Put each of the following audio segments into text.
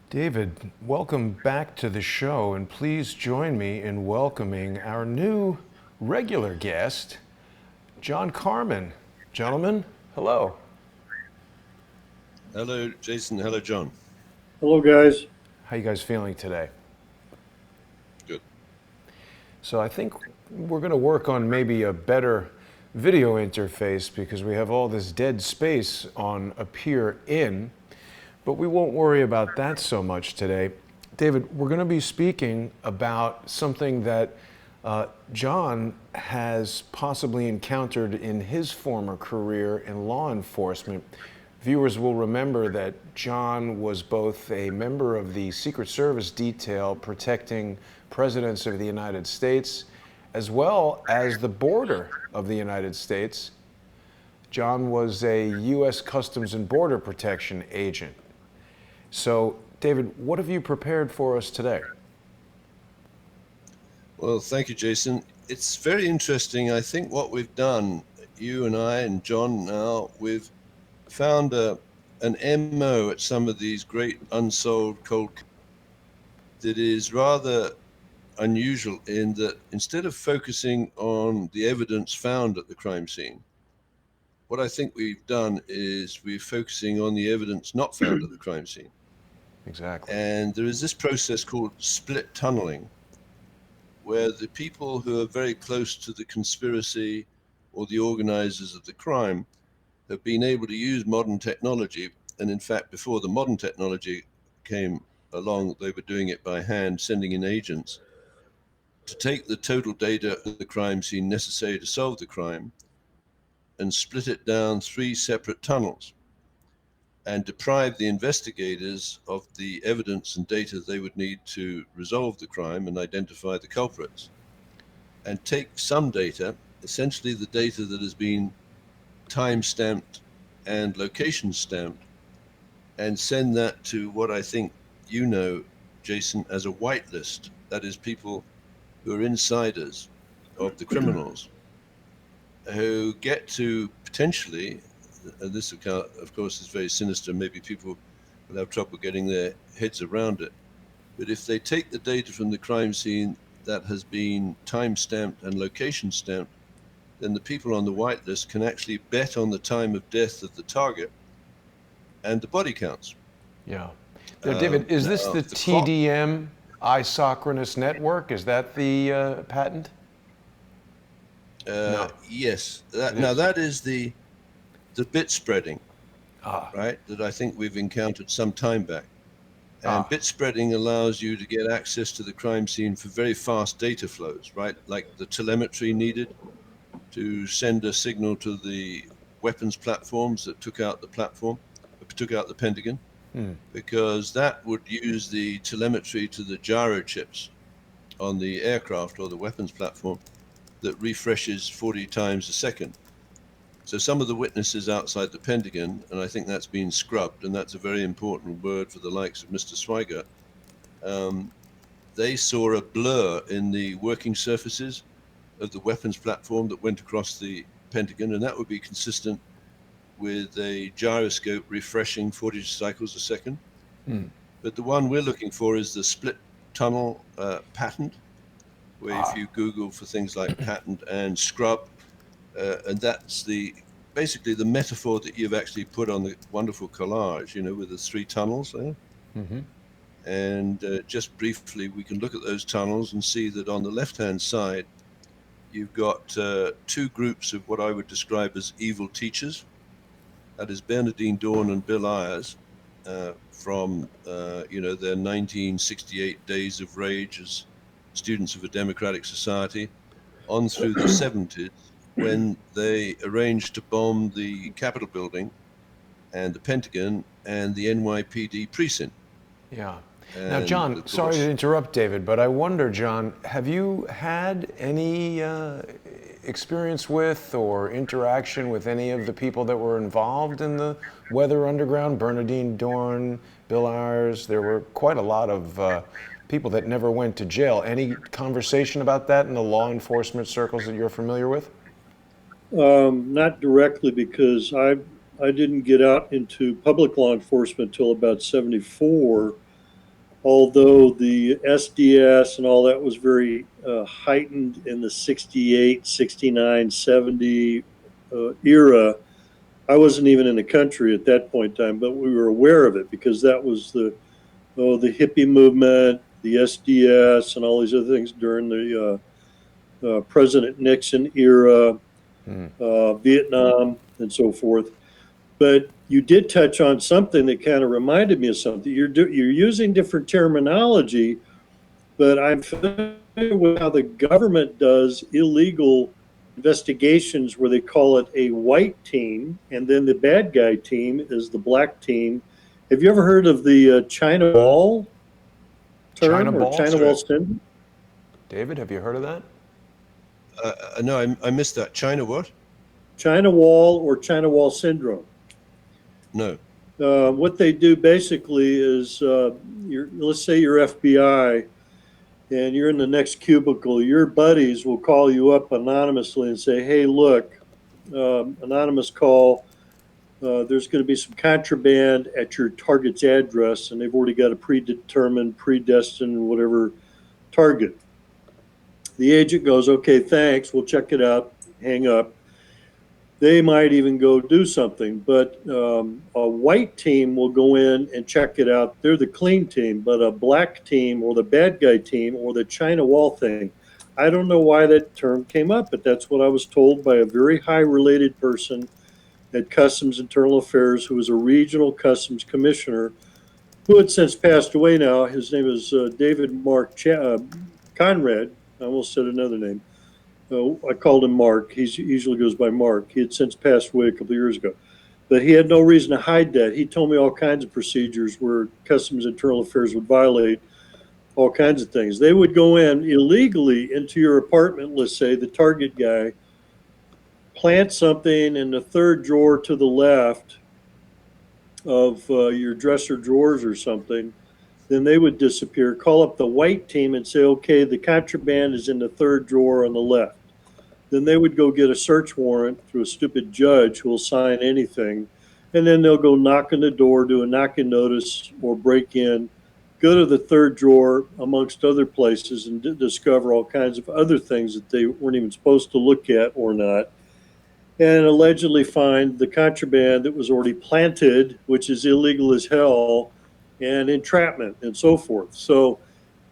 David, welcome back to the show, and please join me in welcoming our new regular guest, John Carmen. Gentlemen, hello. Hello, Jason. Hello, John. Hello, guys. How you guys feeling today? Good. So I think we're going to work on maybe a better video interface because we have all this dead space on Appear In, but we won't worry about that so much today. David, we're going to be speaking about something that John has possibly encountered in his former career in law enforcement. Viewers will remember that John was both a member of the Secret Service detail protecting presidents of the United States, as well as the border of the United States. John was a U.S. Customs and Border Protection agent. So, David, what have you prepared for us today? Well, thank you, Jason. It's very interesting. I think what we've done, you and I and John now, we've found an MO at some of these great unsolved cold cases that is rather unusual in that instead of focusing on the evidence found at the crime scene, what I think we've done is we're focusing on the evidence not found at the crime scene. Exactly. And there is this process called split tunneling, where the people who are very close to the conspiracy or the organizers of the crime have been able to use modern technology. And in fact, before the modern technology came along, they were doing it by hand, sending in agents to take the total data of the crime scene necessary to solve the crime and split it down 3 separate tunnels and deprive the investigators of the evidence and data they would need to resolve the crime and identify the culprits, and take some data, essentially the data that has been time stamped and location stamped, and send that to what I think you know, Jason, as a whitelist. That is, people who are insiders of the criminals who get to potentially, and this of course is very sinister, maybe people will have trouble getting their heads around it, but if they take the data from the crime scene that has been time stamped and location stamped, then the people on the whitelist can actually bet on the time of death of the target and the body counts. Yeah. Now, David, is this the TDM isochronous network? Is that the patent? No. Yes. Now that is the bit spreading, right? That I think we've encountered some time back. And bit spreading allows you to get access to the crime scene for very fast data flows, right? Like the telemetry needed to send a signal to the weapons platforms that took out the Pentagon, because that would use the telemetry to the gyro chips on the aircraft or the weapons platform that refreshes 40 times a second. So some of the witnesses outside the Pentagon, and I think that's been scrubbed, and that's a very important word for the likes of Mr. Sweigert, they saw a blur in the working surfaces of the weapons platform that went across the Pentagon, and that would be consistent with a gyroscope refreshing 40 cycles a second. But the one we're looking for is the split tunnel patent, where if you Google for things like patent and scrub, and that's basically the metaphor that you've actually put on the wonderful collage, with the 3 tunnels there. And just briefly, we can look at those tunnels and see that on the left-hand side, you've got 2 groups of what I would describe as evil teachers. That is Bernardine Dawn and Bill Ayers, from their 1968 days of rage as students of a democratic society on through the 70s, when they arranged to bomb the Capitol building and the Pentagon and the NYPD precinct. Yeah. Now, John, sorry to interrupt, David, but I wonder, John, have you had any experience with or interaction with any of the people that were involved in the Weather Underground? Bernardine Dorn, Bill Ayers, there were quite a lot of people that never went to jail. Any conversation about that in the law enforcement circles that you're familiar with? Not directly, because I didn't get out into public law enforcement until about 74. although the SDS and all that was very heightened in the 68, 69, 70 era. I wasn't even in the country at that point in time, but we were aware of it because that was the hippie movement, the SDS, and all these other things during the President Nixon era, Vietnam, and so forth. But you did touch on something that kind of reminded me of something. You're using different terminology, but I'm familiar with how the government does illegal investigations where they call it a white team, and then the bad guy team is the black team. Have you ever heard of the China Wall China term or ball? China Wall syndrome? David, have you heard of that? No, I missed that. China what? China Wall or China Wall syndrome. No. What they do basically is, let's say you're FBI and you're in the next cubicle. Your buddies will call you up anonymously and say, "Hey, look, anonymous call. There's going to be some contraband at your target's address," and they've already got a predetermined, predestined, whatever target. The agent goes, "Okay, thanks. We'll check it out." Hang up. They might even go do something, but a white team will go in and check it out. They're the clean team, but a black team or the bad guy team or the China Wall thing, I don't know why that term came up, but that's what I was told by a very high related person at Customs Internal Affairs who was a regional customs commissioner who had since passed away now. His name is David Mark Conrad. I almost said another name. I called him Mark. He usually goes by Mark. He had since passed away a couple of years ago. But he had no reason to hide that. He told me all kinds of procedures where Customs Internal Affairs would violate all kinds of things. They would go in illegally into your apartment, let's say, the target guy, plant something in the third drawer to the left of your dresser drawers or something. Then they would disappear, call up the white team and say, "Okay, the contraband is in the third drawer on the left." Then they would go get a search warrant through a stupid judge who will sign anything. And then they'll go knock on the door, do a knock-in notice or break in, go to the third drawer amongst other places and discover all kinds of other things that they weren't even supposed to look at or not. And allegedly find the contraband that was already planted, which is illegal as hell, and entrapment and so forth. So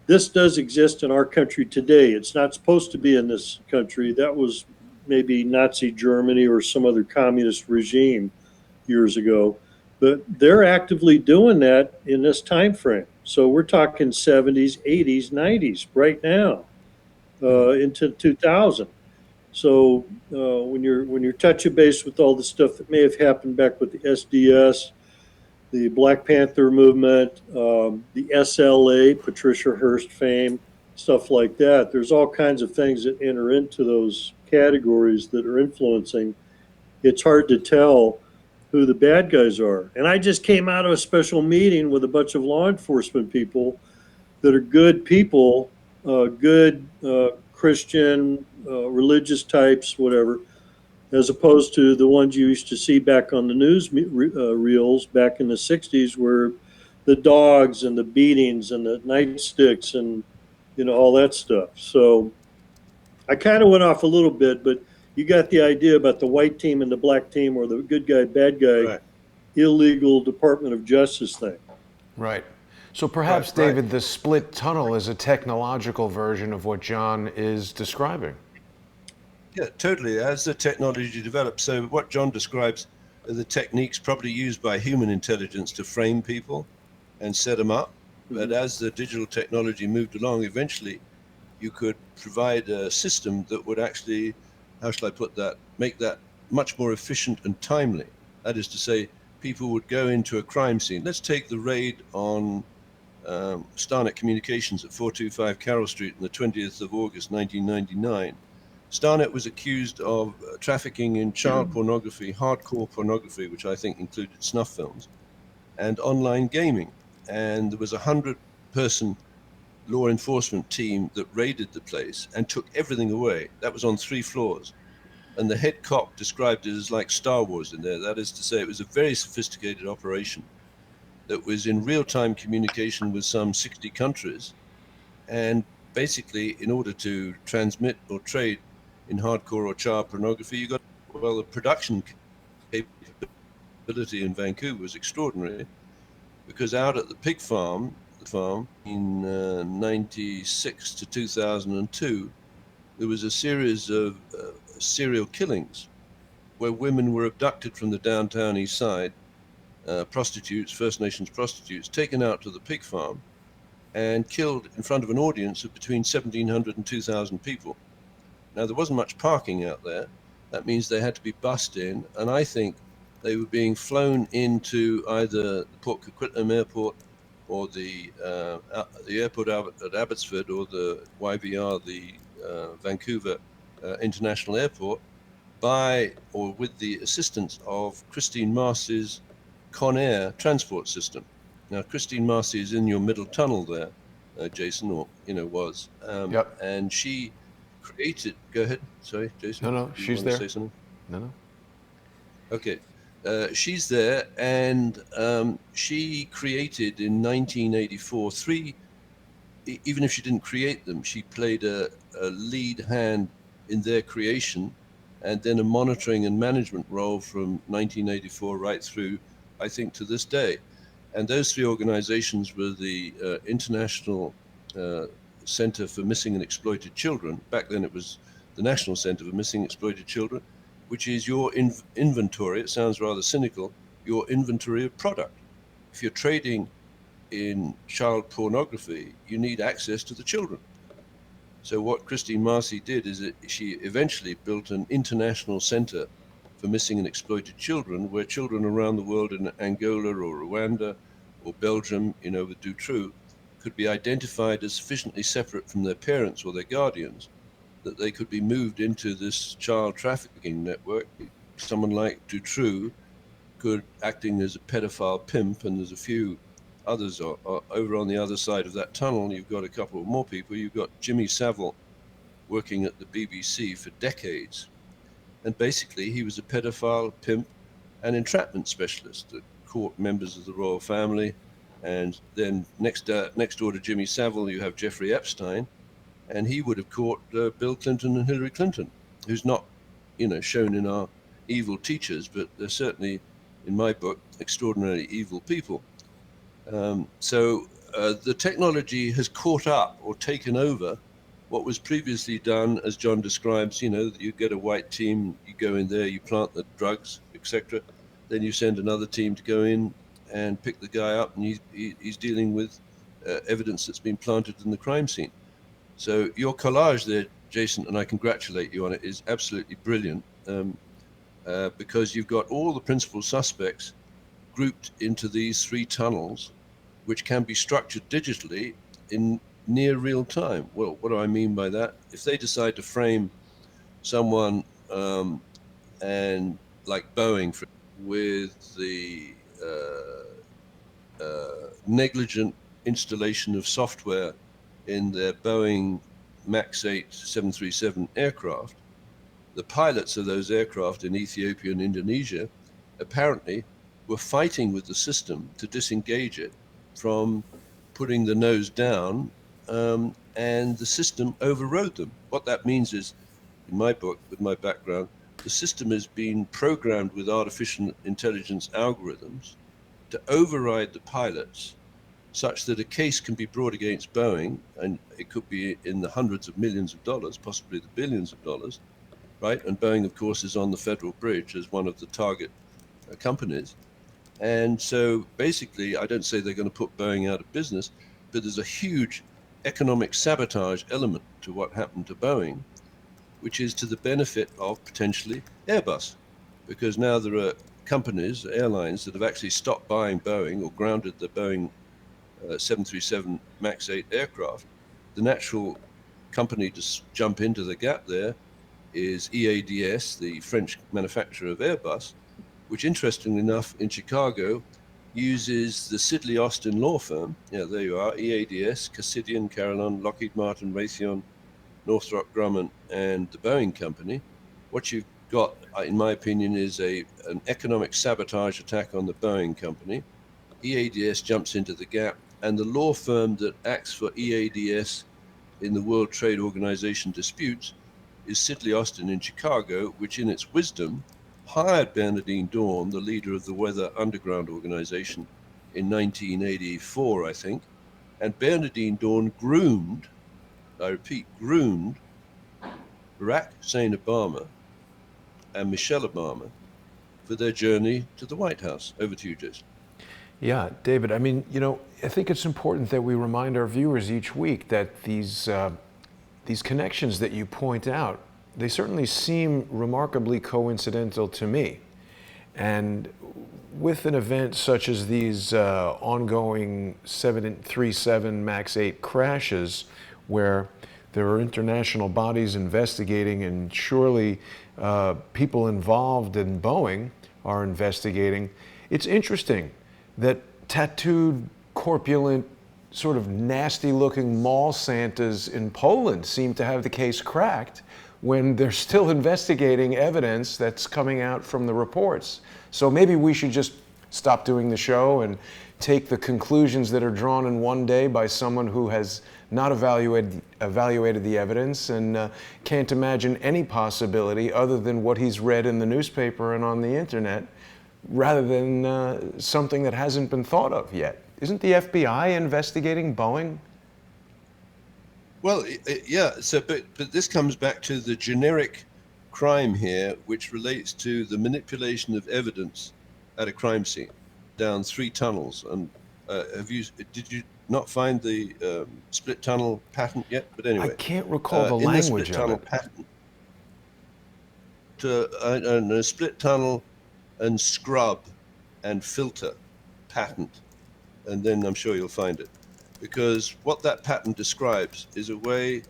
this does exist in our country today. It's not supposed to be in this country. That was maybe Nazi Germany or some other communist regime years ago. But they're actively doing that in this time frame. So we're talking 70s, 80s, 90s right now into 2000. So when you're touching base with all the stuff that may have happened back with the SDS, the Black Panther movement, the SLA, Patricia Hearst fame, stuff like that. There's all kinds of things that enter into those categories that are influencing. It's hard to tell who the bad guys are. And I just came out of a special meeting with a bunch of law enforcement people that are good people, good Christian, religious types, whatever, as opposed to the ones you used to see back on the news reels back in the 60s where the dogs and the beatings and the nightsticks and all that stuff. So I kind of went off a little bit, but you got the idea about the white team and the black team or the good guy, bad guy, Right. illegal Department of Justice thing. Right. So perhaps, Right. David, the split tunnel is a technological version of what John is describing. Yeah, totally. As the technology develops, so what John describes are the techniques probably used by human intelligence to frame people and set them up. But as the digital technology moved along, eventually you could provide a system that would actually, how shall I put that, make that much more efficient and timely. That is to say, people would go into a crime scene. Let's take the raid on Starnet Communications at 425 Carroll Street on the 20th of August, 1999. Starnet was accused of trafficking in child pornography, hardcore pornography, which I think included snuff films, and online gaming. And there was a 100-person law enforcement team that raided the place and took everything away. That was on 3 floors. And the head cop described it as like Star Wars in there. That is to say, it was a very sophisticated operation. that was in real-time communication with some 60 countries. And basically, in order to transmit or trade in hardcore or child pornography, you got, well, the production capability in Vancouver was extraordinary, because out at the pig farm, in 96 to 2002, there was a series of serial killings where women were abducted from the downtown east side, prostitutes, First Nations prostitutes, taken out to the pig farm and killed in front of an audience of between 1,700 and 2,000 people. Now, there wasn't much parking out there. That means they had to be bussed in, and I think they were being flown into either the Port Coquitlam Airport or the airport at Abbotsford, or the YVR, the Vancouver International Airport, by or with the assistance of Christine Marcy's Conair transport system. Now, Christine Marcy is in your middle tunnel there, Jason, or was. Yep. And she created. Go ahead. Sorry, Jason. No, Do you she's want there. to say something? No. Okay. She's there, and she created in 1984 three. Even if she didn't create them, she played a lead hand in their creation, and then a monitoring and management role from 1984 right through, I think, to this day. And those three organizations were the International Center for Missing and Exploited Children. Back then it was the National Center for Missing and Exploited Children, which is your inventory. It sounds rather cynical, your inventory of product. If you're trading in child pornography, you need access to the children. So what Christine Marcy did is that she eventually built an international center for missing and exploited children, where children around the world in Angola or Rwanda or Belgium, with Dutroux, could be identified as sufficiently separate from their parents or their guardians that they could be moved into this child trafficking network. Someone like Dutroux could, acting as a pedophile pimp, and there's a few others are over on the other side of that tunnel. You've got a couple more people. You've got Jimmy Savile working at the BBC for decades. And basically, he was a pedophile, pimp, and entrapment specialist that caught members of the royal family. And then next door to Jimmy Savile, you have Jeffrey Epstein, and he would have caught Bill Clinton and Hillary Clinton, who's not, shown in our evil teachers, but they're certainly, in my book, extraordinarily evil people. So the technology has caught up or taken over what was previously done, as John describes. You get a white team, you go in there, you plant the drugs, etc. Then you send another team to go in and pick the guy up, and he's dealing with evidence that's been planted in the crime scene. So your collage there, Jason, and I congratulate you on it, is absolutely brilliant, because you've got all the principal suspects grouped into these three tunnels, which can be structured digitally in near real time. Well, what do I mean by that? If they decide to frame someone, and like Boeing, with the negligent installation of software in their Boeing MAX 8 737 aircraft, the pilots of those aircraft in Ethiopia and Indonesia apparently were fighting with the system to disengage it from putting the nose down, and the system overrode them. What that means is, in my book, with my background, the system has been programmed with artificial intelligence algorithms to override the pilots, such that a case can be brought against Boeing, and it could be in the hundreds of millions of dollars, possibly the billions of dollars, right? And Boeing, of course, is on the Federal Bridge as one of the target companies. And so basically, I don't say they're going to put Boeing out of business, but there's a huge economic sabotage element to what happened to Boeing, which is to the benefit of potentially Airbus, because now there are companies, airlines, that have actually stopped buying Boeing or grounded the Boeing 737 MAX 8 aircraft. The natural company to jump into the gap there is EADS, the French manufacturer of Airbus, which, interestingly enough, in Chicago uses the Sidley Austin law firm. Yeah, there you are, EADS, Cassidian, Carillon, Lockheed Martin, Raytheon, Northrop Grumman, and the Boeing company. What you've got, in my opinion, is an economic sabotage attack on the Boeing company. EADS jumps into the gap, and the law firm that acts for EADS in the World Trade Organization disputes is Sidley Austin in Chicago, which in its wisdom hired Bernardine Dawn, the leader of the Weather Underground Organization, in 1984, I think. And Bernardine Dawn groomed, I repeat, groomed Barack Hussein Obama and Michelle Obama for their journey to the White House. Over to you, Jason. Yeah, David, I mean, you know, I think it's important that we remind our viewers each week that these connections that you point out, they certainly seem remarkably coincidental to me. And with an event such as these ongoing 737 MAX 8 crashes, where there are international bodies investigating, and surely people involved in Boeing are investigating, it's interesting that tattooed, corpulent, sort of nasty-looking mall Santas in Poland seem to have the case cracked when they're still investigating evidence that's coming out from the reports. So maybe we should just stop doing the show and take the conclusions that are drawn in one day by someone who has not evaluated the evidence and can't imagine any possibility other than what he's read in the newspaper and on the internet, rather than something that hasn't been thought of yet. Isn't the FBI investigating Boeing? Well, yeah. So, but this comes back to the generic crime here, which relates to the manipulation of evidence at a crime scene down 3 tunnels. And did you not find the split tunnel patent yet? But anyway, I can't recall the in language the split tunnel of it. patent, to a split tunnel and scrub and filter patent, and then I'm sure you'll find it, because what that patent describes is a way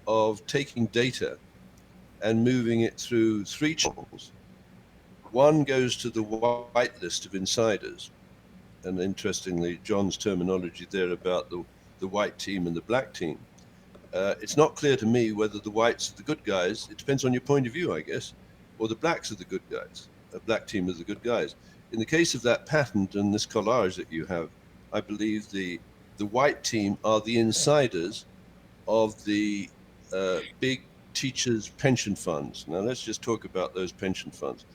of taking data and moving it through 3 channels. One goes to the white list of insiders, and interestingly, John's terminology there about the white team and the black team. It's not clear to me whether the whites are the good guys. It depends on your point of view, I guess, or the blacks are the good guys. A black team is the good guys. In the case of that patent and this collage that you have, I believe the white team are the insiders of the big teachers' pension funds. Now let's just talk about those pension funds.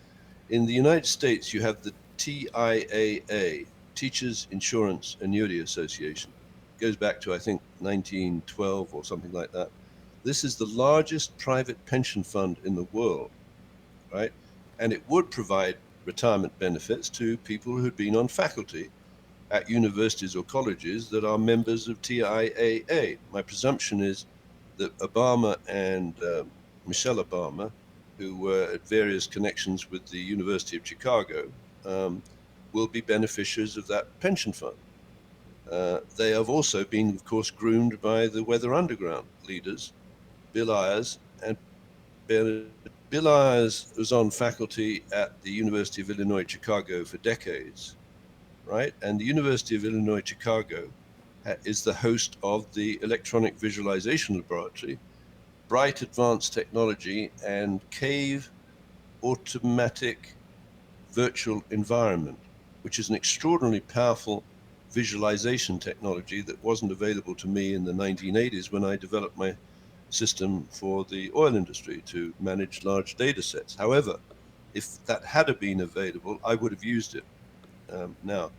In the United States, you have the TIAA, Teachers Insurance Annuity Association. It goes back to, I think, 1912 or something like that. This is the largest private pension fund in the world, right? And it would provide retirement benefits to people who'd been on faculty at universities or colleges that are members of TIAA. My presumption is that Obama and Michelle Obama, who were at various connections with the University of Chicago, will be beneficiaries of that pension fund. They have also been, of course, groomed by the Weather Underground leaders, Bill Ayers and Bernard. Bill Ayers was on faculty at the University of Illinois Chicago for decades, right? And the University of Illinois Chicago is the host of the Electronic Visualization Laboratory, Bright Advanced Technology, and Cave Automatic Virtual Environment, which is an extraordinarily powerful visualization technology that wasn't available to me in the 1980s when I developed my system for the oil industry to manage large data sets. However, if that had been available, I would have used it. Now,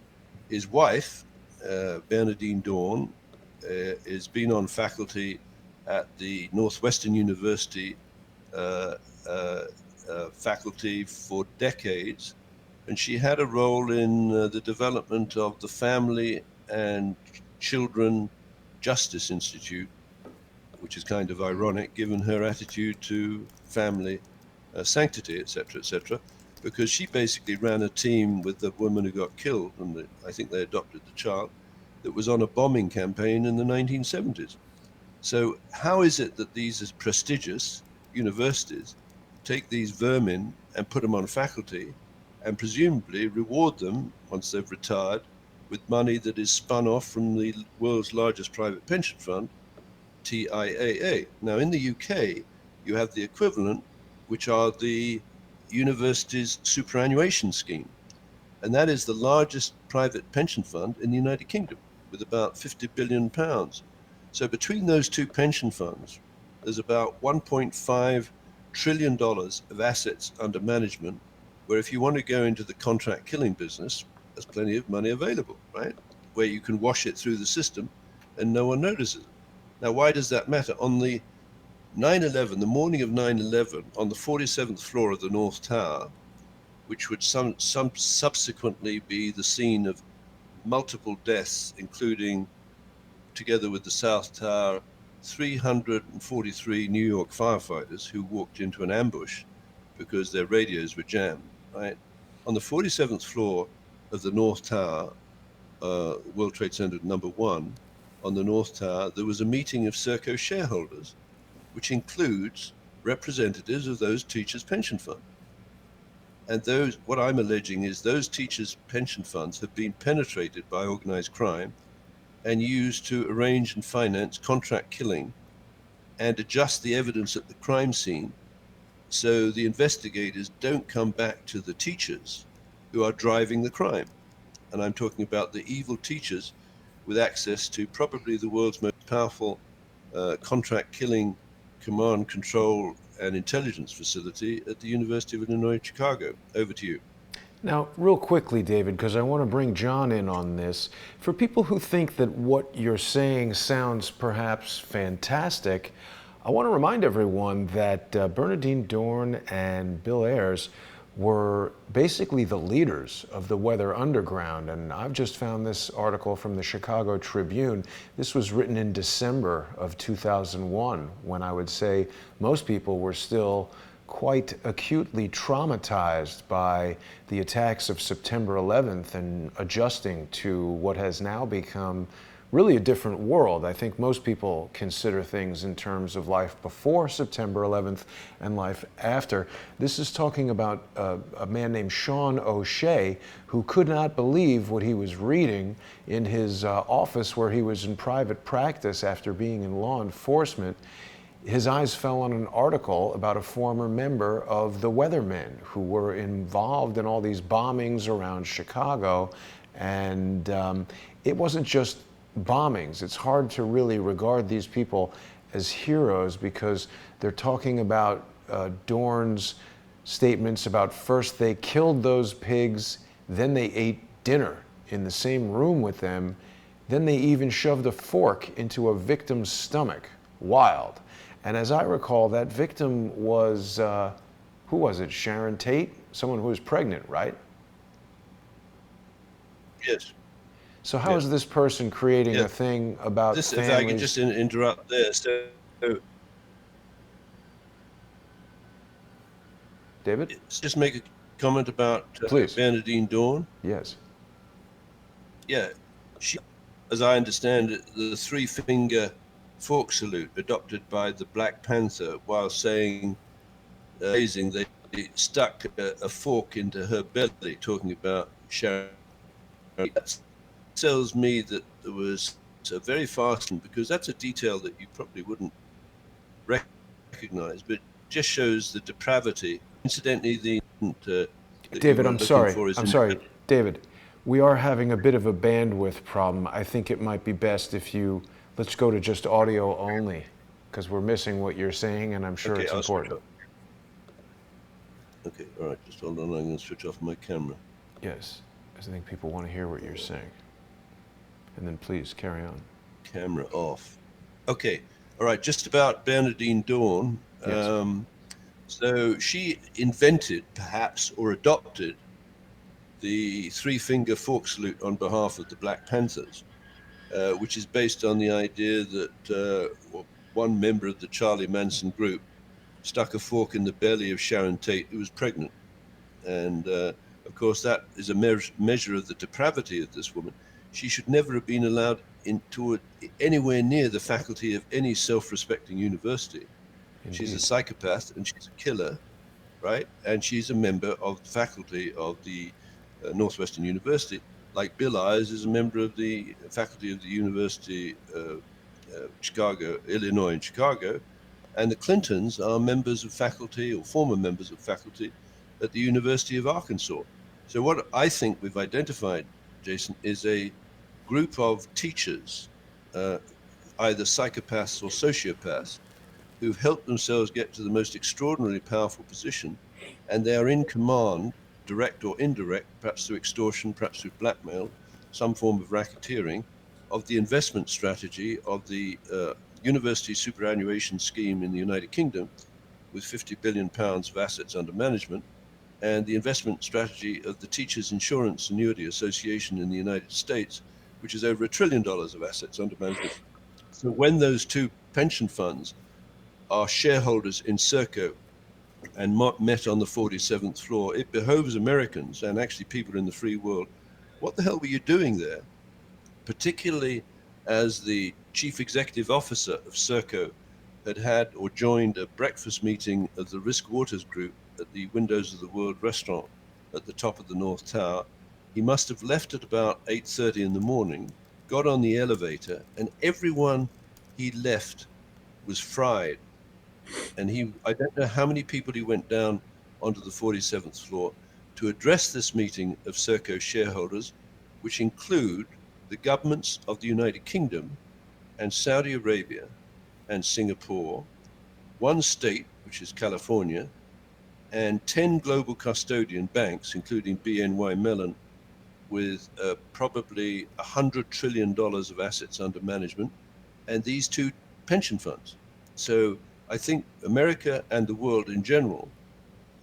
his wife, Bernardine Dawn, has been on faculty at the Northwestern University faculty for decades, and she had a role in the development of the Family and Children Justice Institute, which is kind of ironic given her attitude to family sanctity, etc., because she basically ran a team with the woman who got killed, and I think they adopted the child, that was on a bombing campaign in the 1970s. So how is it that these prestigious universities take these vermin and put them on faculty and presumably reward them once they've retired with money that is spun off from the world's largest private pension fund, TIAA? Now, in the UK, you have the equivalent, which are the university's superannuation scheme. And that is the largest private pension fund in the United Kingdom, with about £50 billion. So between those two pension funds, there's about $1.5 trillion of assets under management, where if you want to go into the contract killing business, there's plenty of money available, right? Where you can wash it through the system and no one notices it. Now, why does that matter? On the 9/11, the morning of 9/11, on the 47th floor of the North Tower, which would some subsequently be the scene of multiple deaths, including, together with the South Tower, 343 New York firefighters who walked into an ambush because their radios were jammed, right? On the 47th floor of the North Tower, World Trade Center #1, on the North Tower, there was a meeting of SERCO shareholders, which includes representatives of those teachers' pension funds. And those, what I'm alleging is those teachers' pension funds have been penetrated by organized crime and used to arrange and finance contract killing and adjust the evidence at the crime scene so the investigators don't come back to the teachers who are driving the crime. And I'm talking about the evil teachers with access to probably the world's most powerful contract killing command, control, and intelligence facility at the University of Illinois, Chicago. Over to you. Now, real quickly, David, because I want to bring John in on this. For people who think that what you're saying sounds perhaps fantastic, I want to remind everyone that Bernardine Dohrn and Bill Ayers were basically the leaders of the Weather Underground. And I've just found this article from the Chicago Tribune. This was written in December of 2001, when I would say most people were still quite acutely traumatized by the attacks of September 11th and adjusting to what has now become really a different world. I think most people consider things in terms of life before September 11th and life after. This is talking about a man named Sean O'Shea, who could not believe what he was reading in his office where he was in private practice after being in law enforcement. His eyes fell on an article about a former member of the Weathermen who were involved in all these bombings around Chicago. And it wasn't just bombings. It's hard to really regard these people as heroes because they're talking about Dorn's statements about first they killed those pigs, then they ate dinner in the same room with them, then they even shoved a fork into a victim's stomach. Wild. And as I recall, that victim was, who was it? Sharon Tate? Someone who was pregnant, right? Yes. So how is this person creating Yeah. a thing about this? families? If I can just interrupt there. So, David? just make a comment about Please. Bernardine Dohrn. Yes. Yeah, she, as I understand it, the three-finger fork salute adopted by the Black Panther while saying, amazing, they stuck a fork into her belly, talking about Sharon. That tells me that there was a very fast, because that's a detail that you probably wouldn't recognize, but just shows the depravity. Incidentally, David, I'm sorry. David, we are having a bit of a bandwidth problem. I think it might be best if you, let's go to just audio only, because we're missing what you're saying, and I'm sure it's important. Okay, all right, just hold on. I'm going to switch off my camera. Yes, because I think people want to hear what you're saying. And then please carry on. Camera off. Okay, all right, just about Bernardine Dohrn. Yes. So she invented, perhaps, or adopted the three-finger fork salute on behalf of the Black Panthers, which is based on the idea that one member of the Charlie Manson group stuck a fork in the belly of Sharon Tate, who was pregnant. And of course, that is a measure of the depravity of this woman. She should never have been allowed anywhere near the faculty of any self-respecting university. Indeed. She's a psychopath and she's a killer, right? And she's a member of the faculty of the Northwestern University, like Bill Ayers is a member of the faculty of the University of Chicago, Illinois in Chicago, and the Clintons are members of faculty or former members of faculty at the University of Arkansas. So what I think we've identified, Jason, is a group of teachers, either psychopaths or sociopaths, who've helped themselves get to the most extraordinarily powerful position, and they are in command, direct or indirect, perhaps through extortion, perhaps through blackmail, some form of racketeering, of the investment strategy of the university superannuation scheme in the United Kingdom, with 50 billion pounds of assets under management, and the investment strategy of the Teachers Insurance Annuity Association in the United States, which is over $1 trillion of assets under management. So when those two pension funds are shareholders in SERCO and met on the 47th floor, it behoves Americans and actually people in the free world. What the hell were you doing there? Particularly as the chief executive officer of SERCO had or joined a breakfast meeting of the Risk Waters Group at the Windows of the World restaurant at the top of the North Tower. He must have left at about 8:30 in the morning, got on the elevator, and everyone he left was fried. And I don't know how many people he went down onto the 47th floor to address this meeting of SERCO shareholders, which include the governments of the United Kingdom and Saudi Arabia and Singapore, one state, which is California, and 10 global custodian banks, including BNY Mellon, with probably $100 trillion of assets under management, and these two pension funds. So I think America and the world in general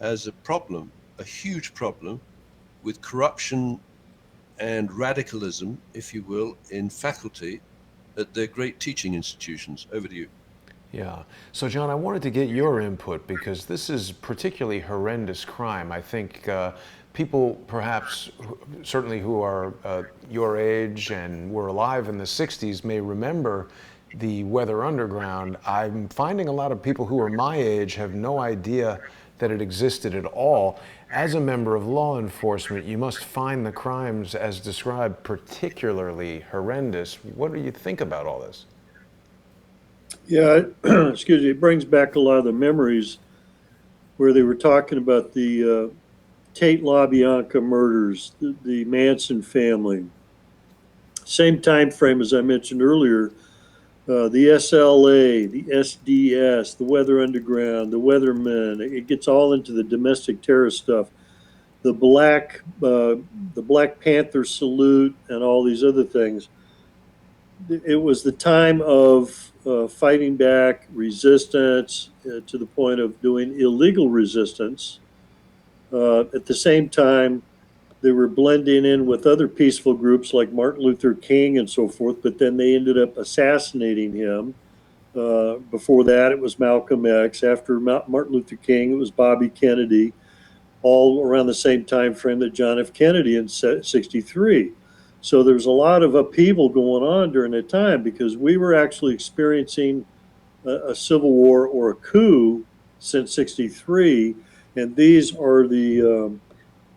has a problem, a huge problem, with corruption and radicalism, if you will, in faculty at their great teaching institutions. Over to you. Yeah. So, John, I wanted to get your input because this is particularly horrendous crime. I think people perhaps, certainly who are your age and were alive in the 60s, may remember the Weather Underground. I'm finding a lot of people who are my age have no idea that it existed at all. As a member of law enforcement, you must find the crimes as described particularly horrendous. What do you think about all this? Yeah, excuse me, it brings back a lot of the memories where they were talking about the Tate LaBianca murders, the Manson family. Same time frame as I mentioned earlier, the SLA, the SDS, the Weather Underground, the Weathermen. It gets all into the domestic terrorist stuff. The Black Panther salute and all these other things. It was the time of fighting back, resistance, to the point of doing illegal resistance. At the same time, they were blending in with other peaceful groups like Martin Luther King and so forth, but then they ended up assassinating him. Before that, it was Malcolm X. After Martin Luther King, it was Bobby Kennedy, all around the same time frame that John F. Kennedy in '63. So there's a lot of upheaval going on during that time because we were actually experiencing a civil war or a coup since '63, and these are the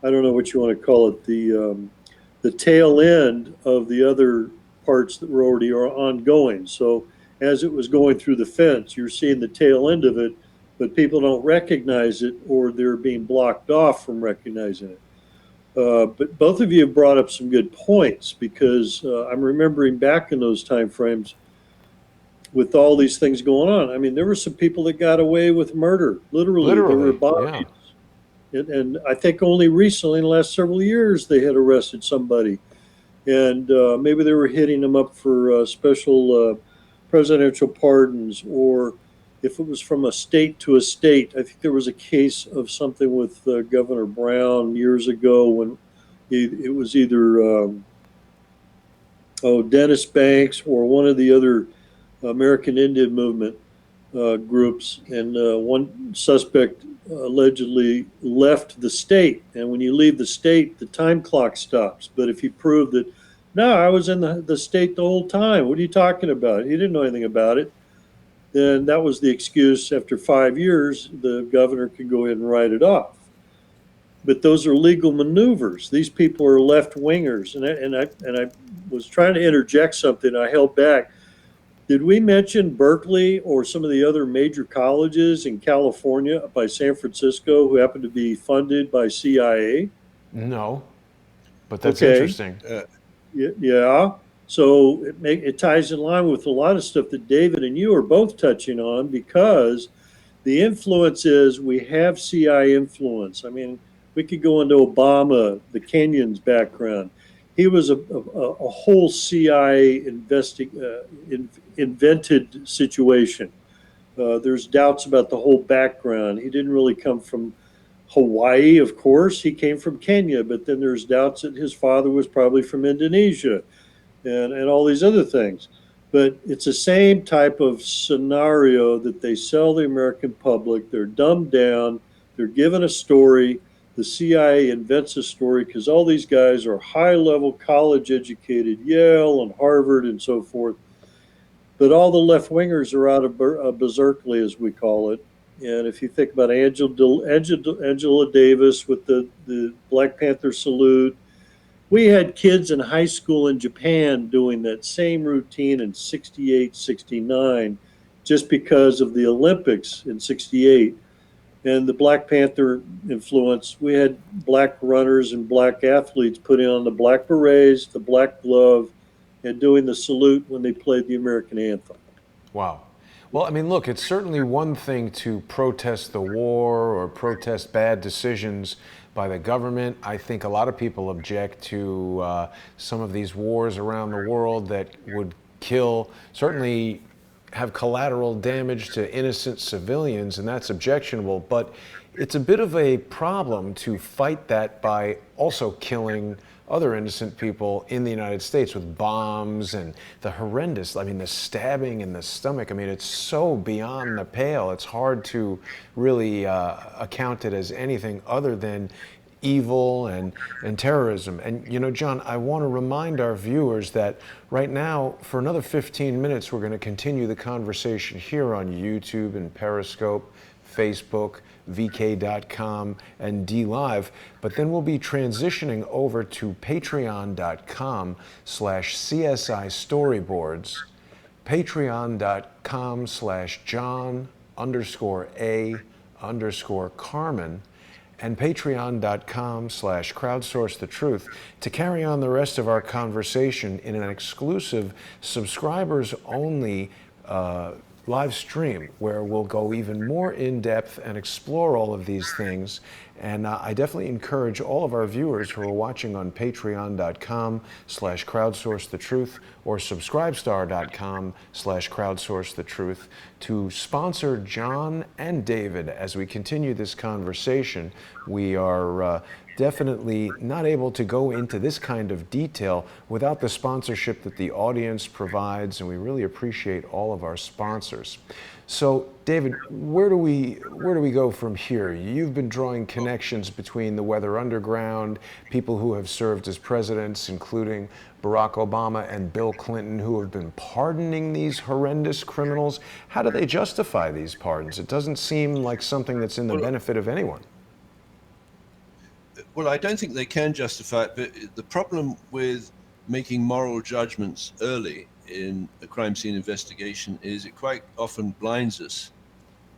I don't know what you want to call it, the tail end of the other parts that were already ongoing. So as it was going through the fence, you're seeing the tail end of it, but people don't recognize it or they're being blocked off from recognizing it. But both of you have brought up some good points because I'm remembering back in those time frames with all these things going on. I mean, there were some people that got away with murder. Literally there were bodies. Yeah. And I think only recently, in the last several years, they had arrested somebody. And maybe they were hitting them up for special presidential pardons, or if it was from a state to a state. I think there was a case of something with Governor Brown years ago when it was either Dennis Banks or one of the other American Indian movement groups, and one suspect allegedly left the state. And when you leave the state, the time clock stops. But if you prove that, no, I was in the state the whole time, what are you talking about? He didn't know anything about it. Then that was the excuse. After 5 years, the governor could go ahead and write it off. But those are legal maneuvers. These people are left-wingers. And I was trying to interject something. I held back. Did we mention Berkeley or some of the other major colleges in California by San Francisco who happen to be funded by CIA? No, but that's Okay. interesting. Uh, Yeah. So it ties in line with a lot of stuff that David and you are both touching on, because the influence is we have CI influence. I mean, we could go into Obama, the Kenyans background. He was a whole CIA invented situation. There's doubts about the whole background. He didn't really come from Hawaii, of course. He came from Kenya, but then there's doubts that his father was probably from Indonesia, and all these other things. But it's the same type of scenario that they sell the American public. They're dumbed down, they're given a story. The CIA invents a story because all these guys are high level college educated, Yale and Harvard and so forth. But all the left wingers are out of berserkly, as we call it. And if you think about Angela Davis with the Black Panther salute, we had kids in high school in Japan doing that same routine in 68, 69, just because of the Olympics in 68 and the Black Panther influence. We had black runners and black athletes putting on the black berets, the black glove, and doing the salute when they played the American anthem. Wow. Well, I mean, look, it's certainly one thing to protest the war or protest bad decisions by the government. I think a lot of people object to some of these wars around the world that would kill, certainly have collateral damage to innocent civilians, and that's objectionable. But it's a bit of a problem to fight that by also killing other innocent people in the United States with bombs and the horrendous, I mean, the stabbing in the stomach. I mean, it's so beyond the pale. It's hard to really account it as anything other than evil and terrorism. And, you know, John, I want to remind our viewers that right now, for another 15 minutes, we're going to continue the conversation here on YouTube and Periscope, Facebook, VK.com, and DLive. But then we'll be transitioning over to patreon.com/CSI Storyboards, patreon.com/John_A_Carmen, and patreon.com/crowdsource the truth to carry on the rest of our conversation in an exclusive subscribers only live stream where we'll go even more in depth and explore all of these things. And I definitely encourage all of our viewers who are watching on patreon.com/crowdsource the truth or subscribestar.com/crowdsource the truth to sponsor John and David as we continue this conversation. We are definitely not able to go into this kind of detail without the sponsorship that the audience provides, and we really appreciate all of our sponsors. So, David, where do we go from here? You've been drawing connections between the Weather Underground, people who have served as presidents, including Barack Obama and Bill Clinton, who have been pardoning these horrendous criminals. How do they justify these pardons? It doesn't seem like something that's in the benefit of anyone. Well, I don't think they can justify it, but the problem with making moral judgments early in a crime scene investigation is it quite often blinds us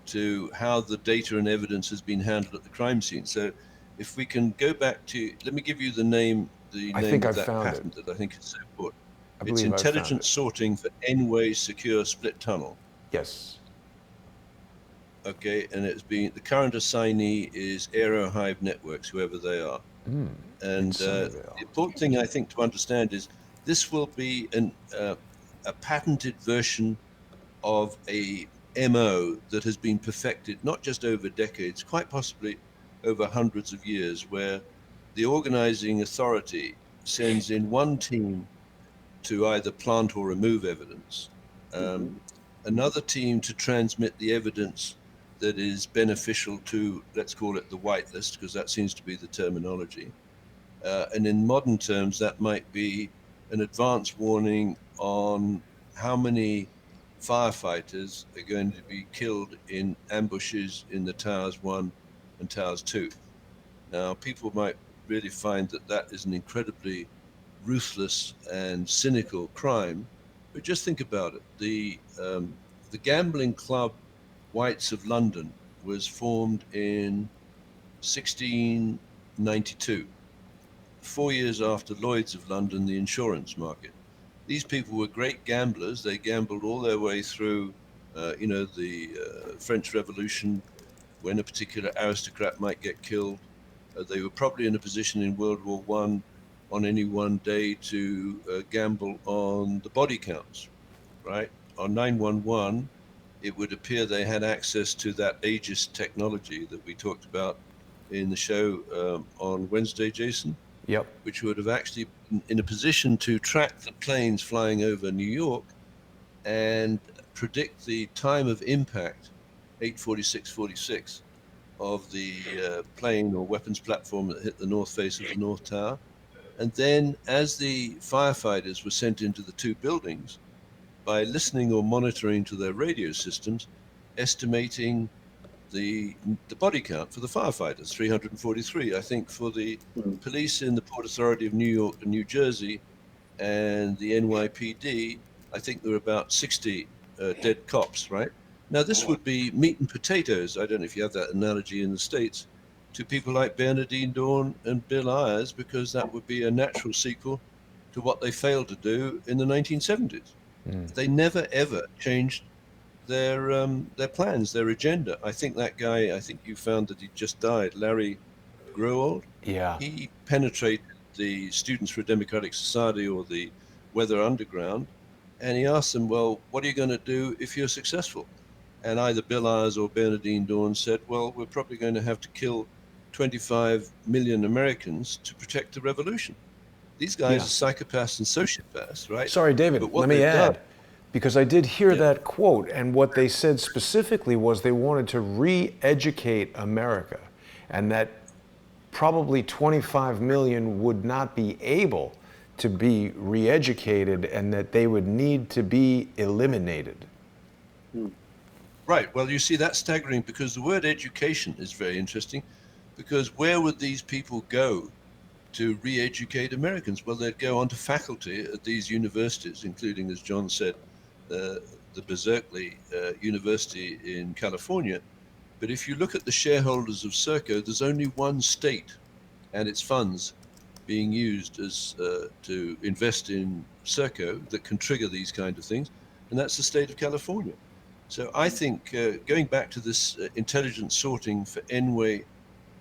to how the data and evidence has been handled at the crime scene. So if we can go back to, let me give you the name of that patent that I think is so important. It's intelligent sorting for N-way secure split tunnel. Yes. Okay, and the current assignee is Aerohive Networks, whoever they are. And the important thing I think to understand is this will be a patented version of a MO that has been perfected not just over decades, quite possibly over hundreds of years, where the organizing authority sends in one team to either plant or remove evidence, another team to transmit the evidence that is beneficial to, let's call it the whitelist, because that seems to be the terminology. And in modern terms, that might be an advance warning on how many firefighters are going to be killed in ambushes in the Towers 1 and Towers 2. Now, people might really find that that is an incredibly ruthless and cynical crime, but just think about it. The gambling club Whites of London was formed in 1692. 4 years after Lloyd's of London, the insurance market. These people were great gamblers. They gambled all their way through, the French Revolution, when a particular aristocrat might get killed. They were probably in a position in World War I on any one day to gamble on the body counts, right? On 911, it would appear they had access to that ageist technology that we talked about in the show on Wednesday, Jason. Yep. Which would have actually been in a position to track the planes flying over New York and predict the time of impact, 8:46:46, of the plane or weapons platform that hit the north face of the North Tower. And then as the firefighters were sent into the two buildings, by listening or monitoring to their radio systems, estimating the body count for the firefighters, 343. I think for the police in the Port Authority of New York and New Jersey and the NYPD, I think there were about 60 dead cops, right? Now, this would be meat and potatoes, I don't know if you have that analogy in the States, to people like Bernardine Dawn and Bill Ayers, because that would be a natural sequel to what they failed to do in the 1970s. They never, ever changed their plans, their agenda. I think that guy, I think you found that he just died, Larry Growald. Yeah. He penetrated the Students for a Democratic Society or the Weather Underground, and he asked them, well, what are you going to do if you're successful? And either Bill Ayers or Bernardine Dawn said, well, we're probably going to have to kill 25 million Americans to protect the revolution. These guys are psychopaths and sociopaths, right? Sorry, David, let me add, because I did hear that quote, and what they said specifically was they wanted to re-educate America, and that probably 25 million would not be able to be re-educated, and that they would need to be eliminated. Right. Well, you see, that's staggering, because the word education is very interesting, because where would these people go to re-educate Americans? Well, they'd go onto faculty at these universities, including, as John said, the Berkeley University in California. But if you look at the shareholders of SERCO, there's only one state and its funds being used as to invest in SERCO that can trigger these kind of things, and that's the state of California. So I think going back to this intelligence sorting for N-way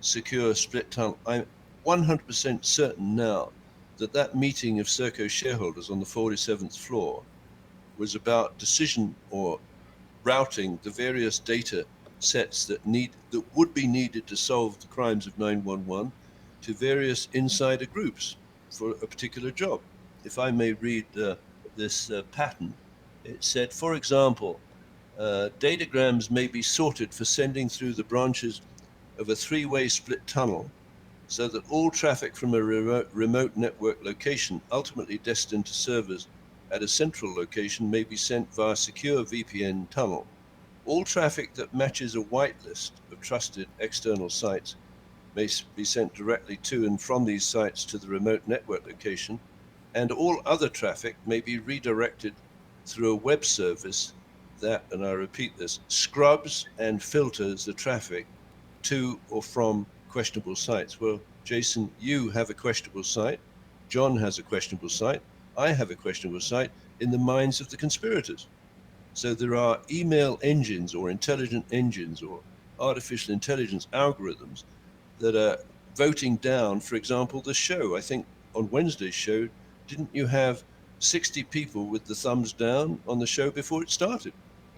secure split tunnel, I'm 100% certain now that that meeting of SERCO shareholders on the 47th floor was about decision or routing the various data sets that would be needed to solve the crimes of 911 to various insider groups for a particular job. If I may read this pattern, it said, for example, datagrams may be sorted for sending through the branches of a three-way split tunnel so that all traffic from a remote network location ultimately destined to servers at a central location may be sent via secure VPN tunnel. All traffic that matches a whitelist of trusted external sites may be sent directly to and from these sites to the remote network location, and all other traffic may be redirected through a web service that, and I repeat this, scrubs and filters the traffic to or from questionable sites. Well, Jason, you have a questionable site, John has a questionable site, I have a questionable site in the minds of the conspirators. So there are email engines or intelligent engines or artificial intelligence algorithms that are voting down, for example, the show. I think on Wednesday's show, didn't you have 60 people with the thumbs down on the show before it started?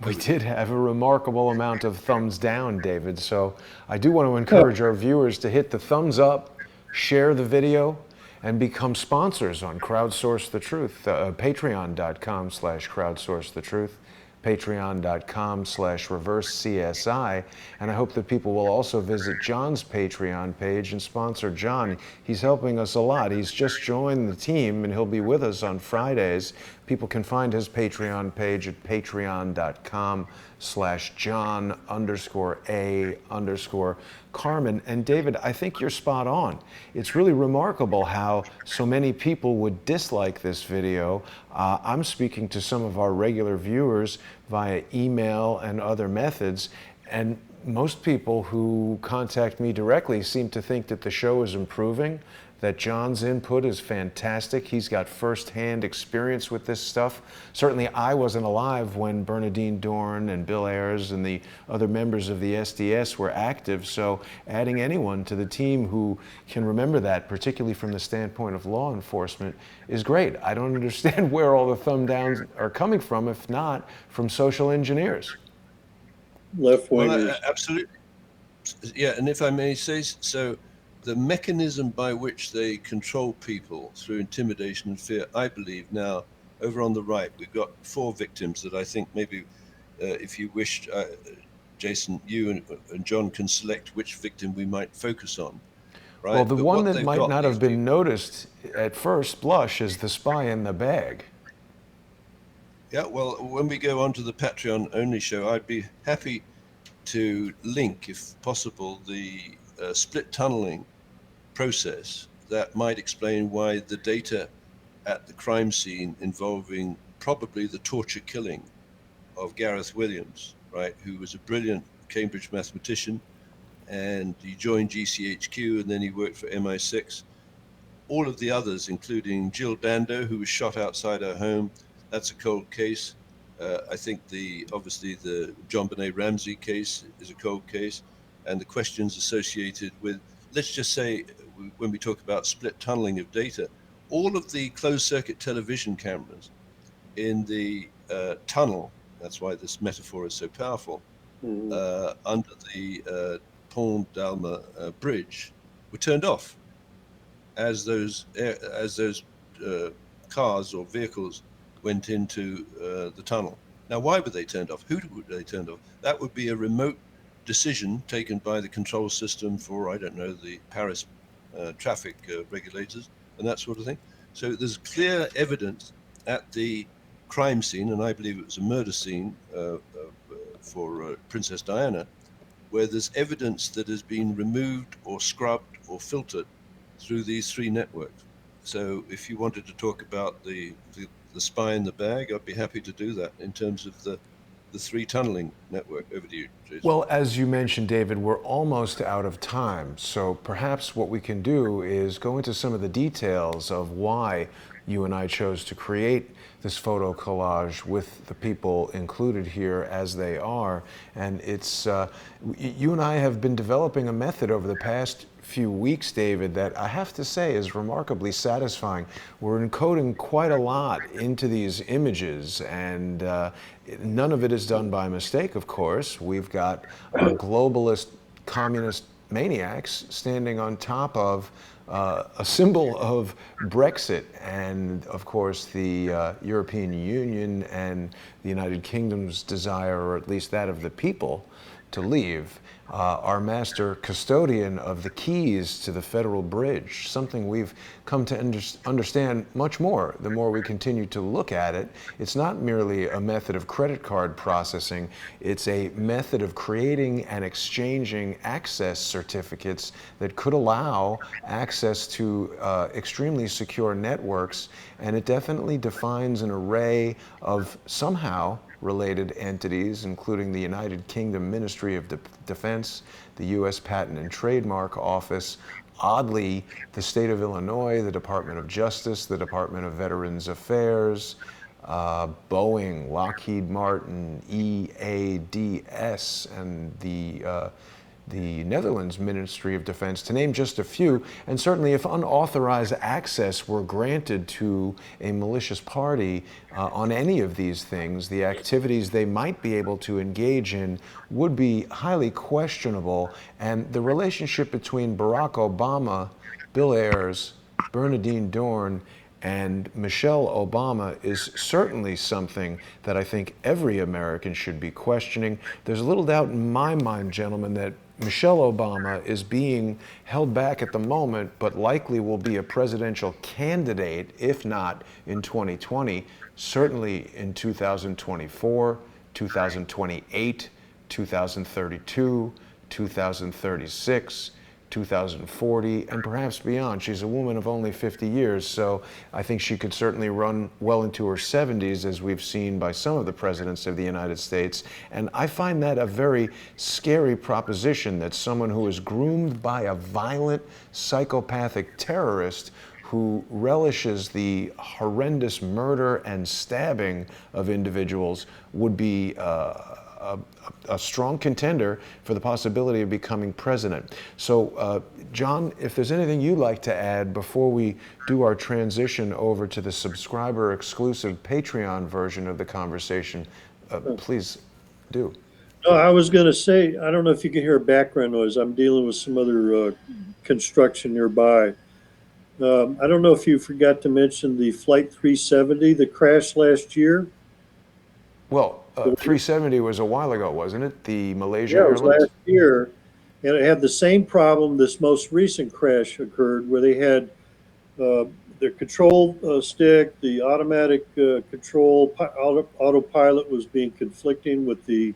We did have a remarkable amount of thumbs down, David. So I do want to encourage our viewers to hit the thumbs up, share the video, and become sponsors on Crowdsource the Truth, patreon.com/crowdsource the truth, patreon.com/reverse-CSI. And I hope that people will also visit John's Patreon page and sponsor John. He's helping us a lot. He's just joined the team and he'll be with us on Fridays. People can find his Patreon page at patreon.com/John_A_Carmen. And David, I think you're spot on. It's really remarkable how so many people would dislike this video. I'm speaking to some of our regular viewers via email and other methods, and most people who contact me directly seem to think that the show is improving, that John's input is fantastic. He's got firsthand experience with this stuff. Certainly I wasn't alive when Bernardine Dorn and Bill Ayers and the other members of the SDS were active, so adding anyone to the team who can remember that, particularly from the standpoint of law enforcement, is great. I don't understand where all the thumb downs are coming from, if not from social engineers. Left-wingers. Well, absolutely. Yeah, and if I may say so, the mechanism by which they control people through intimidation and fear, I believe now, over on the right, we've got 4 victims that I think maybe, if you wish, Jason, you and John can select which victim we might focus on. Right? Well, the But one what that they've might got, not these have been people- noticed at first blush is the spy in the bag. Yeah, well, when we go on to the Patreon only show, I'd be happy to link, if possible, the split tunneling process that might explain why the data at the crime scene involving probably the torture killing of Gareth Williams, right, who was a brilliant Cambridge mathematician, and he joined GCHQ and then he worked for MI6. All of the others, including Jill Dando, who was shot outside her home, that's a cold case. I think obviously the John Benet Ramsey case is a cold case, and the questions associated with, let's just say, when we talk about split tunneling of data, all of the closed circuit television cameras in the tunnel, that's why this metaphor is so powerful, under the Pont d'Alma bridge, were turned off as those cars or vehicles went into the tunnel. Now, why were they turned off? Who were they turned off? That would be a remote decision taken by the control system for, I don't know, the Paris traffic regulators and that sort of thing. So there's clear evidence at the crime scene, and I believe it was a murder scene for Princess Diana, where there's evidence that has been removed or scrubbed or filtered through these 3 networks. So if you wanted to talk about the spy in the bag, I'd be happy to do that in terms of the 3 tunneling network. Over to you, Jason. Well, as you mentioned, David, we're almost out of time. So perhaps what we can do is go into some of the details of why you and I chose to create this photo collage with the people included here as they are. And it's, you and I have been developing a method over the past few weeks, David, that I have to say is remarkably satisfying. We're encoding quite a lot into these images, and none of it is done by mistake, of course. We've got globalist communist maniacs standing on top of a symbol of Brexit and, of course, the European Union and the United Kingdom's desire, or at least that of the people, to leave. Our master custodian of the keys to the Federal Bridge, something we've come to understand much more the more we continue to look at it. It's not merely a method of credit card processing, it's a method of creating and exchanging access certificates that could allow access to extremely secure networks, and it definitely defines an array of somehow related entities, including the United Kingdom Ministry of Defense, the U.S. Patent and Trademark Office, oddly, the state of Illinois, the Department of Justice, the Department of Veterans Affairs, Boeing, Lockheed Martin, EADS, and the Netherlands Ministry of Defense, to name just a few. And certainly if unauthorized access were granted to a malicious party on any of these things, the activities they might be able to engage in would be highly questionable. And the relationship between Barack Obama, Bill Ayers, Bernardine Dorn, and Michelle Obama is certainly something that I think every American should be questioning. There's little doubt in my mind, gentlemen, that Michelle Obama is being held back at the moment, but likely will be a presidential candidate, if not in 2020, certainly in 2024, 2028, 2032, 2036, 2040, and perhaps beyond. She's a woman of only 50 years, so I think she could certainly run well into her 70s, as we've seen by some of the presidents of the United States. And I find that a very scary proposition, that someone who is groomed by a violent, psychopathic terrorist who relishes the horrendous murder and stabbing of individuals would be a strong contender for the possibility of becoming president. So, John, if there's anything you'd like to add before we do our transition over to the subscriber-exclusive Patreon version of the conversation, please do. No, I was going to say, I don't know if you can hear a background noise. I'm dealing with some other construction nearby. I don't know if you forgot to mention the Flight 370 that crashed last year. Well, 370 was a while ago, wasn't it? The Malaysia Yeah, it was Airlines? last year. And it had the same problem this most recent crash occurred, where they had their control stick, the automatic control, autopilot was being conflicting with the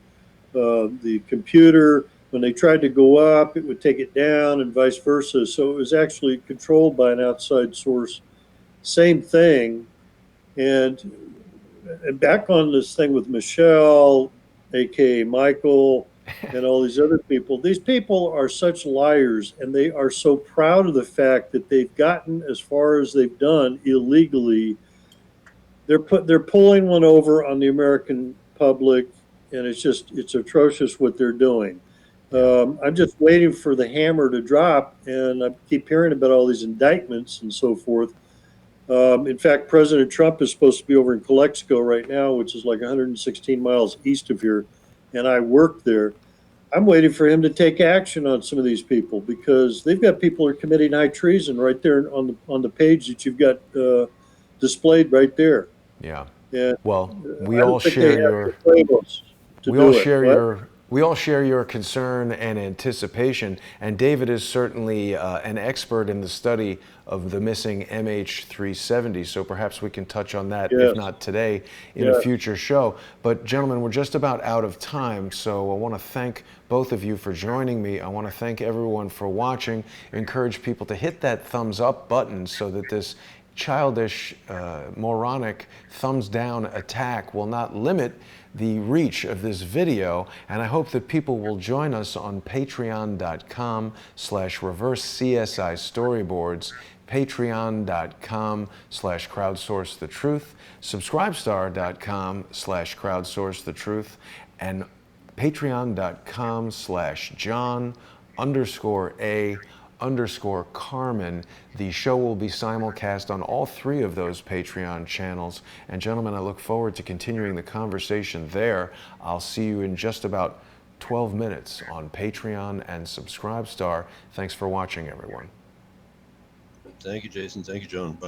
computer. When they tried to go up, it would take it down, and vice versa. So it was actually controlled by an outside source. Same thing. And back on this thing with Michelle, aka Michael, and all these other people, these people are such liars, and they are so proud of the fact that they've gotten as far as they've done illegally. They're pulling one over on the American public, and it's atrocious what they're doing. I'm just waiting for the hammer to drop, and I keep hearing about all these indictments and so forth. In fact, President Trump is supposed to be over in Calexico right now, which is like 116 miles east of here, and I work there. I'm waiting for him to take action on some of these people, because they've got people who are committing high treason right there on the page that you've got displayed right there. Yeah. And well, we all share your concern and anticipation, and David is certainly an expert in the study of the missing MH370, so perhaps we can touch on that, yes. if not today, in a future show. But gentlemen, we're just about out of time, so I want to thank both of you for joining me. I want to thank everyone for watching. Encourage people to hit that thumbs up button so that this childish, moronic thumbs down attack will not limit the reach of this video, and I hope that people will join us on patreon.com/reverse-CSI-storyboards, patreon.com/crowdsourcethetruth, subscribestar.com/crowdsourcethetruth, and patreon.com/John_A_Carmen. The show will be simulcast on all three of those Patreon channels. And gentlemen, I look forward to continuing the conversation there. I'll see you in just about 12 minutes on Patreon and Subscribestar. Thanks for watching, everyone. Thank you, Jason. Thank you, John. Bye.